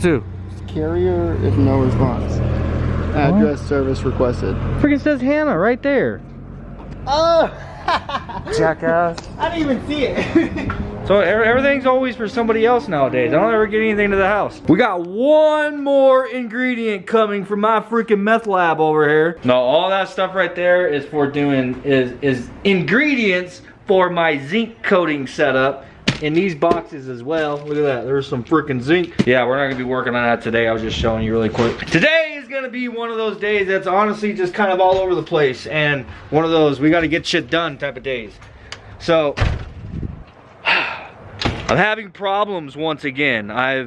Two. Carrier if no response. Address service requested. Freaking says Hannah right there. Oh! Jackass. I didn't even see it. So everything's always for somebody else nowadays. I don't ever get anything to the house. We got one more ingredient coming from my freaking meth lab over here. No, all that stuff right there is for doing, is ingredients for my zinc coating setup. In these boxes as well. Look at that, there's some freaking zinc. Yeah, we're not gonna be working on that today. I was just showing you really quick. Today is gonna be one of those days that's honestly just kind of all over the place, and one of those we gotta get shit done type of days. So, I'm having problems once again. I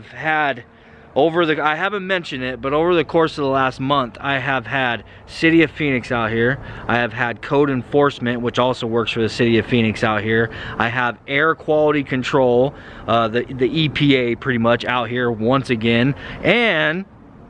haven't mentioned it, but over the course of the last month, I have had City of Phoenix out here. I have had code enforcement, which also works for the City of Phoenix out here. I have air quality control, the EPA pretty much out here once again. And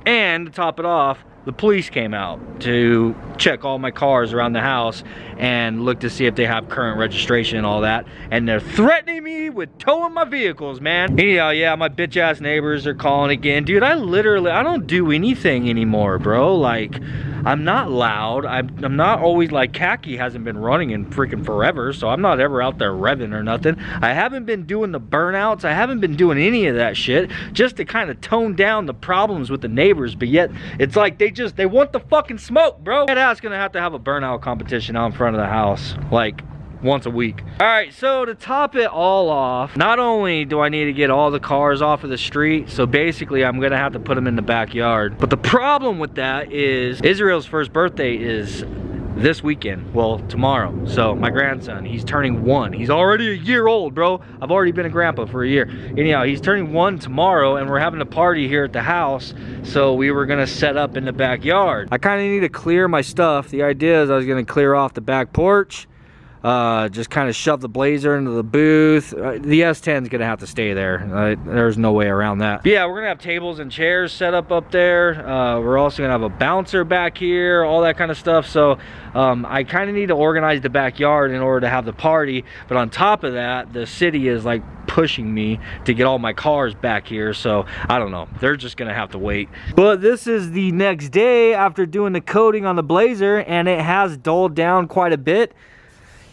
to top it off, the police came out to check all my cars around the house and look to see if they have current registration and all that. And they're threatening me with towing my vehicles, man. Anyhow, yeah, my bitch ass neighbors are calling again. Dude, I don't do anything anymore, bro. Like, I'm not loud. I'm not always like, khaki hasn't been running in freaking forever, so I'm not ever out there revving or nothing. I haven't been doing the burnouts. I haven't been doing any of that shit just to kind of tone down the problems with the neighbors, but yet it's like they want the fucking smoke, bro. That ass gonna have to have a burnout competition out in front of the house, like once a week. All right, so to top it all off, not only do I need to get all the cars off of the street, so basically I'm gonna have to put them in the backyard. But the problem with that is Israel's first birthday is this weekend, well, tomorrow. So my grandson, he's turning 1. He's already a year old, bro. I've already been a grandpa for a year. Anyhow, he's turning 1 tomorrow, and we're having a party here at the house, so we were gonna set up in the backyard. I kind of need to clear my stuff. The idea is I was gonna clear off the back porch, just kind of shove the Blazer into the booth. The S10's gonna have to stay there. There's no way around that. But yeah, we're gonna have tables and chairs set up there. We're also gonna have a bouncer back here, all that kind of stuff. So I kind of need to organize the backyard in order to have the party. But on top of that, the city is like pushing me to get all my cars back here. So I don't know, they're just gonna have to wait. But this is the next day after doing the coating on the Blazer, and it has dulled down quite a bit.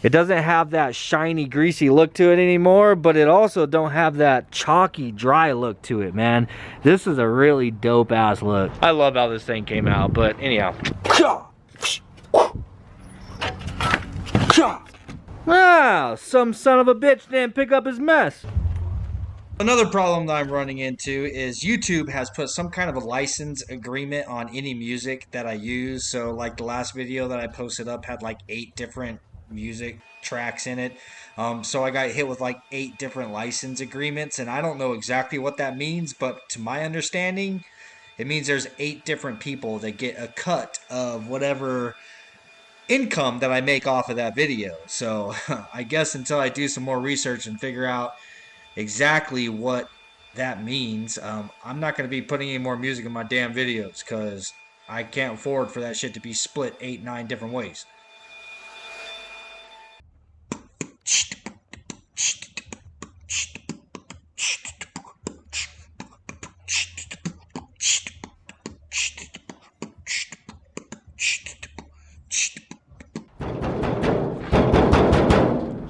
It doesn't have that shiny, greasy look to it anymore, but it also don't have that chalky, dry look to it, man. This is a really dope ass look. I love how this thing came out, but anyhow. Ah, some son of a bitch didn't pick up his mess. Another problem that I'm running into is YouTube has put some kind of a license agreement on any music that I use. So like the last video that I posted up had like 8 different music tracks in it. So I got hit with like 8 different license agreements, and I don't know exactly what that means, but to my understanding, it means there's 8 different people that get a cut of whatever income that I make off of that video. So I guess until I do some more research and figure out exactly what that means, I'm not going to be putting any more music in my damn videos, because I can't afford for that shit to be split 8, 9 different ways.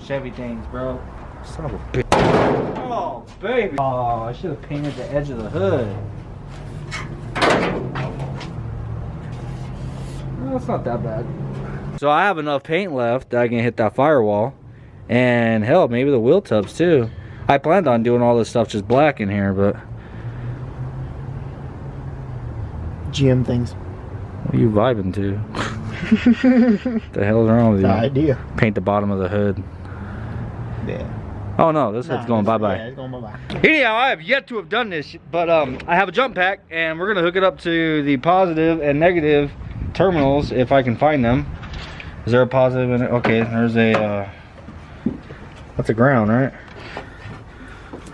Chevy things, bro. Son of a bitch. Oh, baby. Oh, I should have painted the edge of the hood. Well, that's not that bad. So I have enough paint left that I can hit that firewall. And hell, maybe the wheel tubs too. I planned on doing all this stuff just black in here, but... GM things. What are you vibing to? What the hell's wrong with you? The idea. Paint the bottom of the hood. Yeah. Oh no, this hood's going bye-bye. Yeah, it's going bye-bye. Anyhow, I have yet to have done this, but I have a jump pack, and we're gonna hook it up to the positive and negative terminals if I can find them. Is there a positive in it? Okay, there's a that's a ground, right?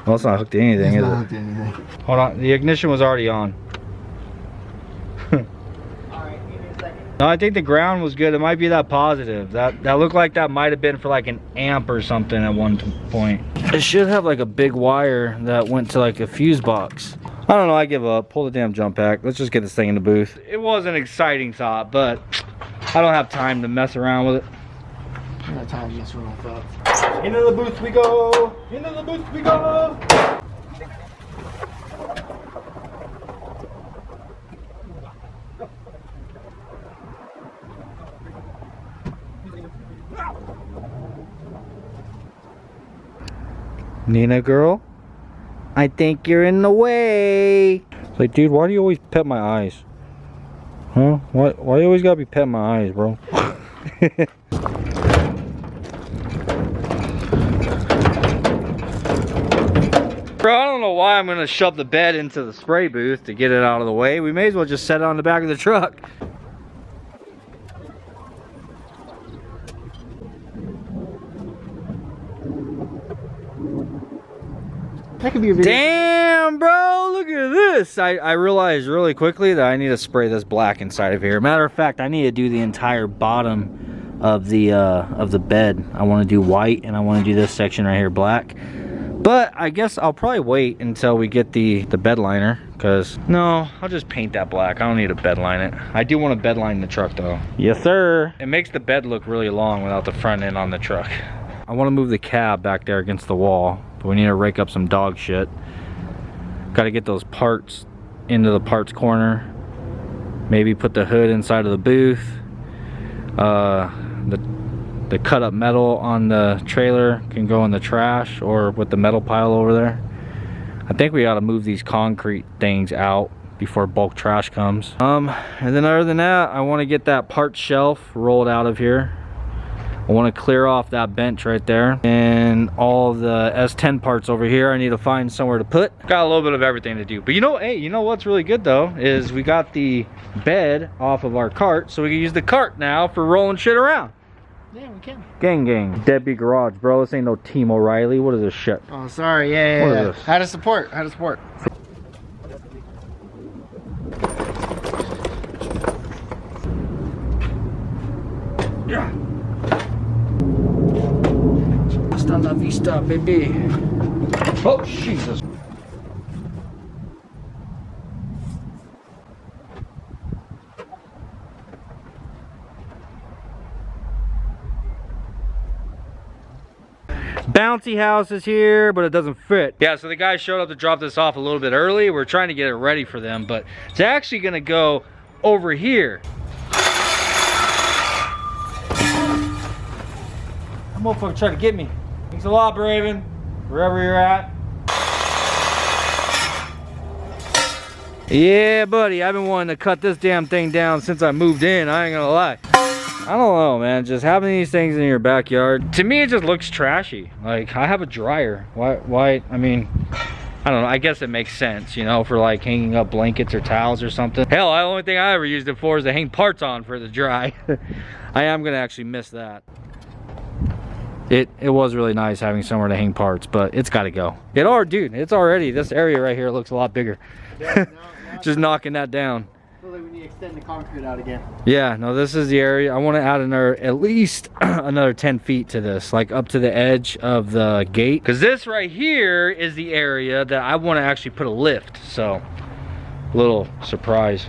Well, it's not hooked to anything, is it? Not hooked to anything. Hold on, the ignition was already on. Alright, give me a second. No, I think the ground was good. It might be that positive. That looked like that might have been for like an amp or something at one point. It should have like a big wire that went to like a fuse box. I don't know, I give up. Pull the damn jump pack. Let's just get this thing in the booth. It was an exciting thought, but I don't have time to mess around with it. I don't have time to mess around with that. Into the booth we go! Into the booth we go! Nina girl, I think you're in the way. It's like, dude, why do you always pet my eyes? Huh? Why you always gotta be petting my eyes, bro? Bro, I don't know why I'm gonna shove the bed into the spray booth to get it out of the way. We may as well just set it on the back of the truck. That could be a video. Damn, bro, look at this. I realized really quickly that I need to spray this black inside of here. Matter of fact, I need to do the entire bottom of the bed. I want to do white, and I want to do this section right here black. But I guess I'll probably wait until we get the bed liner, because no, I'll just paint that black. I don't need to bed line it. I do want to bed line the truck though. Yes, sir. It makes the bed look really long without the front end on the truck. I want to move the cab back there against the wall, but we need to rake up some dog shit. Got to get those parts into the parts corner. Maybe put the hood inside of the booth. The cut up metal on the trailer can go in the trash or with the metal pile over there. I think we ought to move these concrete things out before bulk trash comes. And then other than that, I want to get that parts shelf rolled out of here. I want to clear off that bench right there, and all the S10 parts over here I need to find somewhere to put. Got a little bit of everything to do, but you know, hey, you know what's really good though is we got the bed off of our cart, so we can use the cart now for rolling shit around. Yeah, we can. Gang gang. Deadbeat Garage, bro. This ain't no Team O'Reilly. What is this shit? Oh, sorry. Yeah. What is this? How to support. How to support. Yeah. Hasta la vista, baby. Oh, Jesus. Bouncy house is here, but it doesn't fit. Yeah, so the guy showed up to drop this off a little bit early. We're trying to get it ready for them, but it's actually gonna go over here. That motherfucker tried to get me. Thanks a lot, Braven, wherever you're at. Yeah, buddy, I've been wanting to cut this damn thing down since I moved in, I ain't gonna lie. I don't know, man, just having these things in your backyard, to me it just looks trashy. Like, I have a dryer. Why, I mean, I don't know, I guess it makes sense, you know, for like hanging up blankets or towels or something. Hell, the only thing I ever used it for is to hang parts on for the dry. I am gonna actually miss that. It was really nice having somewhere to hang parts, but it's gotta go. Dude, it's already, this area right here looks a lot bigger. Yeah, now just knocking that down. I feel like we need to extend the concrete out again. Yeah, no, this is the area. I want to add another, at least another 10 feet to this, like up to the edge of the gate. Because this right here is the area that I want to actually put a lift. So, little surprise.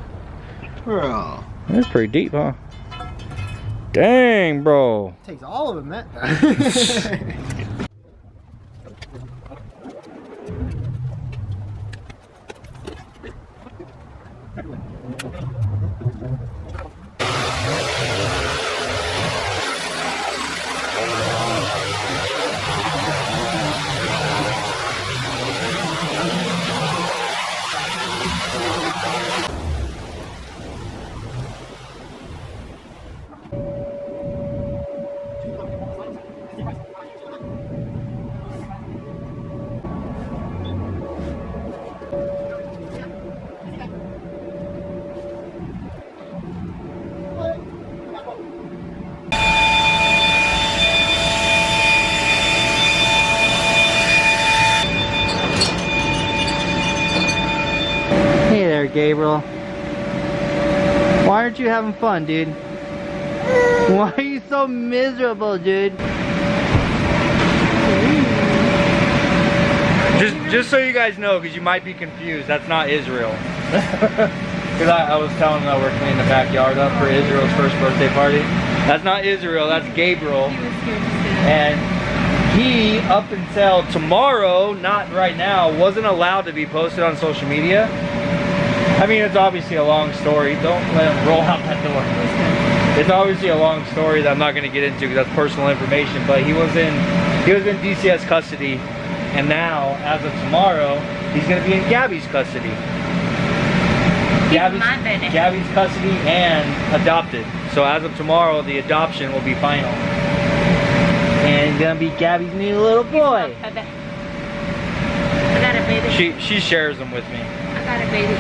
Bro. That's pretty deep, huh? Dang, bro. Takes all of them, man. Gabriel, why aren't you having fun, dude? Why are you so miserable, dude? Just so you guys know, because you might be confused, that's not Israel. Because I was telling them that we're cleaning the backyard up for Israel's first birthday party. That's not Israel, that's Gabriel. And he, up until tomorrow, not right now, wasn't allowed to be posted on social media. I mean, it's obviously a long story. Don't let him roll out that door. It's obviously a long story that I'm not going to get into because that's personal information. But he was in DCS custody, and now, as of tomorrow, he's going to be in Gabby's custody. Gabby's custody and adopted. So as of tomorrow, the adoption will be final. And he's gonna be Gabby's new little boy. I got a baby. She shares them with me. I got a baby.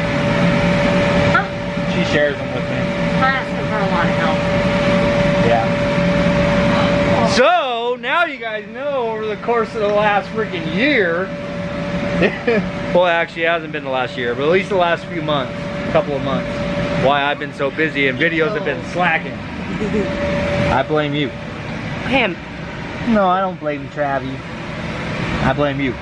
Huh? She shares them with me. I'm asking for a lot of help. Yeah. So now you guys know over the course of the last freaking year. Well, actually, it hasn't been the last year, but at least the last few months, couple of months, why I've been so busy and videos have been slacking. I blame you. Him. No, I don't blame Travi. I blame you.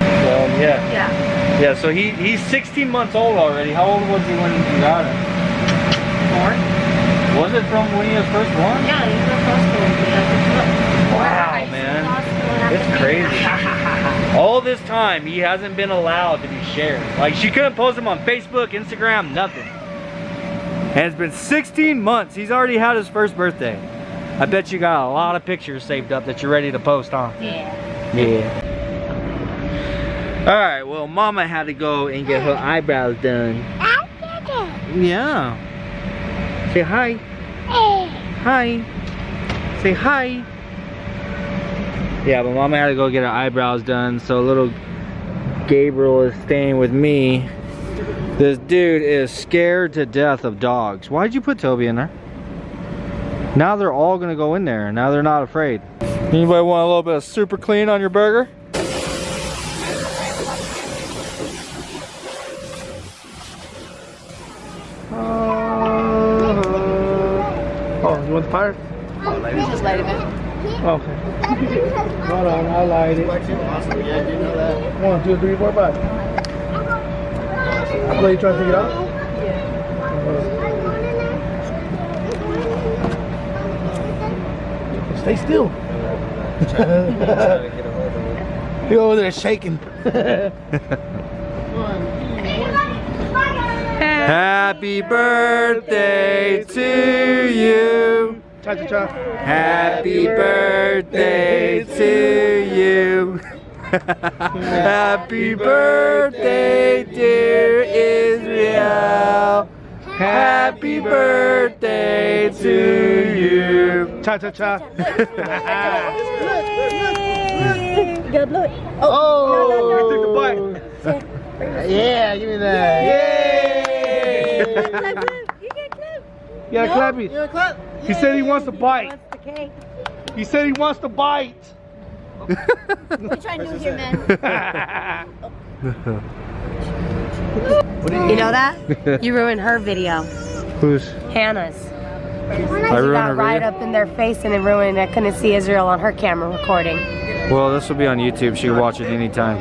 So yeah, so he's 16 months old already. How old was he when you got him? 4. Was it from when he was first born? Yeah, he was first born. Wow, man, it's crazy. All this time he hasn't been allowed to be shared. Like, she couldn't post him on Facebook, Instagram, nothing. And it's been 16 months. He's already had his first birthday. I bet you got a lot of pictures saved up that you're ready to post on. Yeah. Alright, well, Mama had to go and get her eyebrows done. Yeah. Say hi. Hi. Say hi. Yeah, but Mama had to go get her eyebrows done, so little Gabriel is staying with me. This dude is scared to death of dogs. Why'd you put Toby in there? Now they're all gonna go in there. Now they're not afraid. Anybody want a little bit of super clean on your burger? Oh, you want the fire? Just light it in. Okay. Hold on, I'll light it. Awesome. Yeah, you know that. 1, 2, 3, 4, 5. Well, you trying to take it out? Yeah. Stay still. You're over there shaking. Happy birthday to you. Cha-cha-cha. Happy birthday to you. Happy birthday, dear Israel. Happy birthday to you. Cha-cha-cha. You gotta blow it. Oh! No. I took the bite. Yeah, give me that. Yay! You get clap. You gotta clap it. You wanna clap? He said he wants to bite. Wants the cake. He said he wants to bite. We're trying new here, man. What You know that? You ruined her video. Who's? Hannah's. I You ruined got her right video? up in their face and it ruined it. I couldn't see Israel on her camera recording. Well, this will be on YouTube. She can watch it anytime.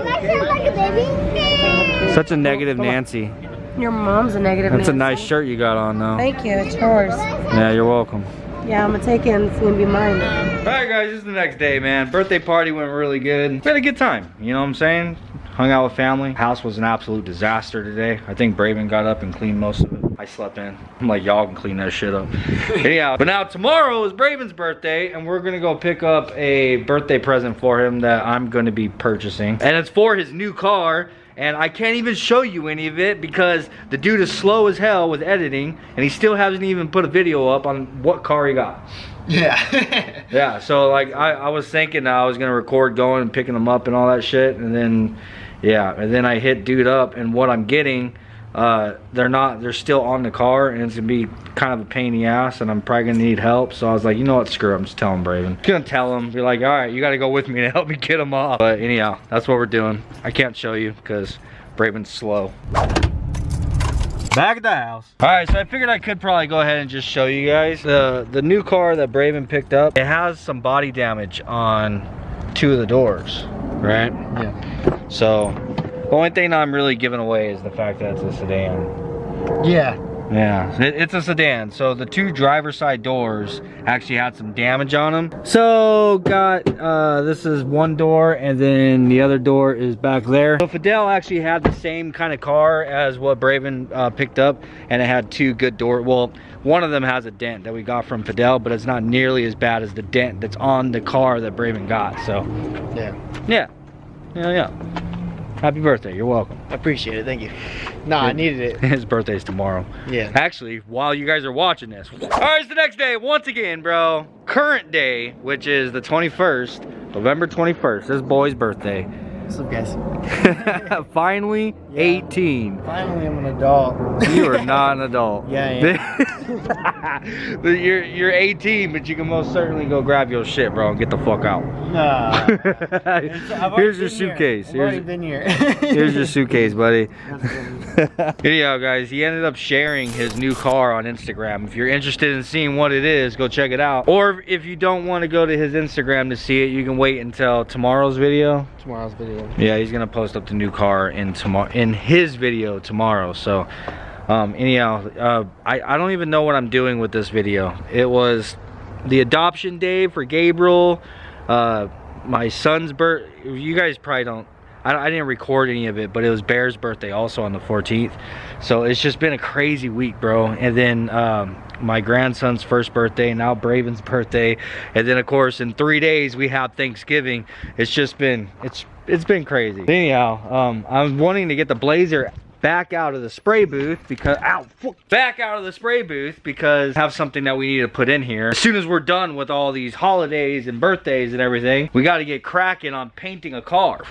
Such a negative Nancy. Your mom's a negative That's a Nancy. nice shirt you got on, though. Thank you. It's yours. Yeah, you're welcome. Yeah, I'm gonna take it and it's gonna be mine. Alright guys, this is the next day, man. Birthday party went really good. We had a good time, you know what I'm saying? Hung out with family. House was an absolute disaster today. I think Braven got up and cleaned most of it. I slept in. I'm like, y'all can clean that shit up. Anyhow, but now tomorrow is Braven's birthday and we're gonna go pick up a birthday present for him that I'm gonna be purchasing. And it's for his new car. And I can't even show you any of it because the dude is slow as hell with editing and he still hasn't even put a video up on what car he got. Yeah. Yeah, so like I was thinking I was gonna record going and picking them up and all that shit, and then I hit dude up and what I'm getting, they're still on the car and it's gonna be kind of a pain in the ass and I'm probably gonna need help. So I was like, you know what, screw it, I'm just telling Braven. Gonna tell him, be like, all right, you gotta go with me to help me get them off. But anyhow, that's what we're doing. I can't show you because Braven's slow. Back at the house. All right, so I figured I could probably go ahead and just show you guys the new car that Braven picked up. It has some body damage on 2 of the doors. right? Yeah. So the only thing I'm really giving away is the fact that it's a sedan. Yeah. Yeah, it's a sedan. So the two driver's side doors actually had some damage on them. So got, this is one door and then the other door is back there. So Fidel actually had the same kind of car as what Braven picked up, and it had two good doors. Well, one of them has a dent that we got from Fidel, but it's not nearly as bad as the dent that's on the car that Braven got. So yeah. Happy birthday, you're welcome. I appreciate it, thank you. No, I needed it. His birthday's tomorrow. Yeah. Actually, while you guys are watching this. Alright, it's the next day, once again, bro. Current day, which is the 21st, November 21st, this boy's birthday. What's up, guys? Finally, Yeah. 18. Finally, I'm an adult. You are not an adult. Yeah, You're 18, but you can most certainly go grab your shit, bro, and get the fuck out. Nah. Here's your suitcase. I've already been here. Here's your suitcase, buddy. Anyhow, guys, he ended up sharing his new car on Instagram. If you're interested in seeing what it is, go check it out. Or if you don't want to go to his Instagram to see it, you can wait until tomorrow's video. Tomorrow's video. Yeah, he's gonna post up the new car in his video tomorrow. So anyhow, I don't even know what I'm doing with this video. It was the adoption day for Gabriel, my son's birth. You guys probably don't, I didn't record any of it, but it was Bear's birthday also on the 14th. So it's just been a crazy week, bro. And then my grandson's first birthday, and now Braven's birthday, and then of course in 3 days we have Thanksgiving. It's just been, it's been crazy. Anyhow, I'm wanting to get the Blazer back out of the spray booth because back out of the spray booth because I have something that we need to put in here. As soon as we're done with all these holidays and birthdays and everything, we got to get cracking on painting a car.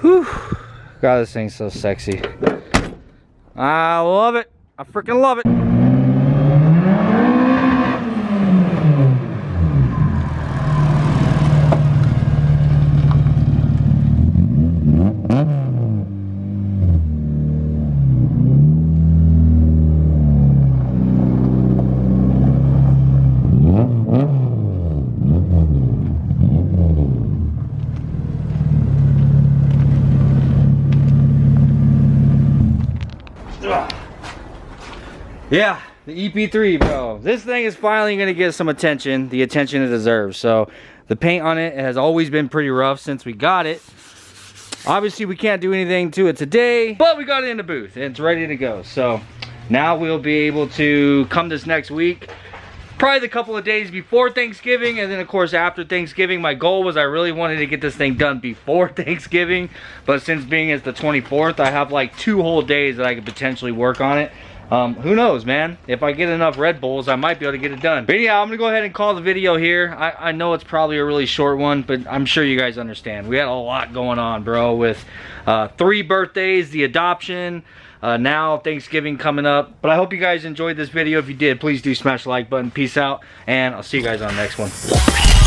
Whew. God, this thing's so sexy. I love it. I freaking love it. Yeah, the EP3, bro. This thing is finally gonna get some attention, the attention it deserves. So the paint on it has always been pretty rough since we got it. Obviously we can't do anything to it today, but we got it in the booth and it's ready to go. So now we'll be able to come this next week, probably the couple of days before Thanksgiving, and then of course after Thanksgiving. My goal was I really wanted to get this thing done before Thanksgiving, but since being it's the 24th, I have like 2 whole days that I could potentially work on it. Who knows, man? If I get enough Red Bulls, I might be able to get it done. But yeah, I'm gonna go ahead and call the video here. I know it's probably a really short one, but I'm sure you guys understand. We had a lot going on, bro, with 3 birthdays, the adoption, now Thanksgiving coming up. But I hope you guys enjoyed this video. If you did, please do smash the like button. Peace out, and I'll see you guys on the next one.